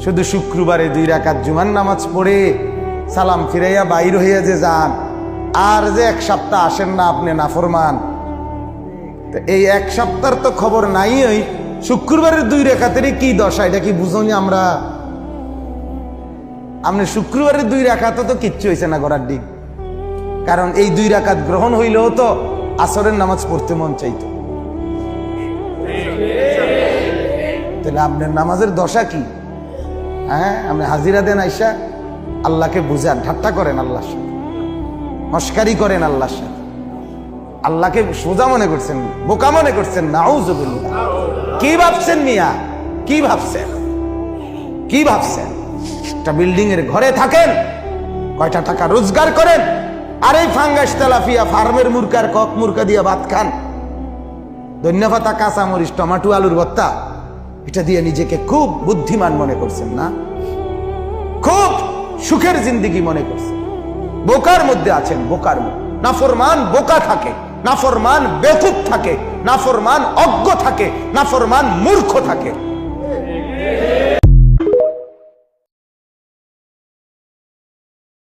শুধু শুক্রবারে 2 রাকাত জুমার নামাজ পড়ে সালাম ফিরাইয়া বাইর হইয়া যে যান, আর যে 1 সপ্তাহ আসেন না আপনি নাফরমান। তো এই 1 সপ্তাহের তো খবর নাই। ওই শুক্রবারের 2 রাকাতেরই কি দশা, এটা কি বুঝনি আমরা? আপনি শুক্রবারের 2 রাকাত তো কিচ্ছু হয়েছে না করার দিক, কারণ এই 2 রাকাত গ্রহণ হইলেও তো আসরের নামাজ পড়তে মন চাইতো। তাহলে আপনার নামাজের দশা কি? হ্যাঁ, আপনি হাজিরা দেন আইসা আল্লাহকে বুঝান, ঠাট্টা করেন আল্লাহর সাথে, মস্কারি করেন আল্লাহর সাথে, আল্লাহকে সোজা মনে করছেন, বোকা মনে করছেন। নাউযুবিল্লাহ। কি ভাবছেন মিয়া? কি ভাবছেন? কি ভাবছেন? একটা বিল্ডিং এর ঘরে থাকেন, কয়টা টাকা রোজগার করেন, আর এই ফাঙ্গাস তেলাপিয়া ফার্মের মুরকার কক মুরকা দিয়া ভাত খান, ধন্যপাতা, কাঁচামরিচ, টমাটো, আলুর ভর্তা, এটা দিয়ে নিজেকে খুব বুদ্ধিমান মনে করছেন না? খুব সুখের জিন্দেগি মনে করছেন। বোকার মধ্যে আছেন, বোকার মধ্যে। নাফরমান বোকা থাকে, নাফরমান বেকুব থাকে, নাফরমান অজ্ঞ থাকে, নাফরমান মূর্খ থাকে।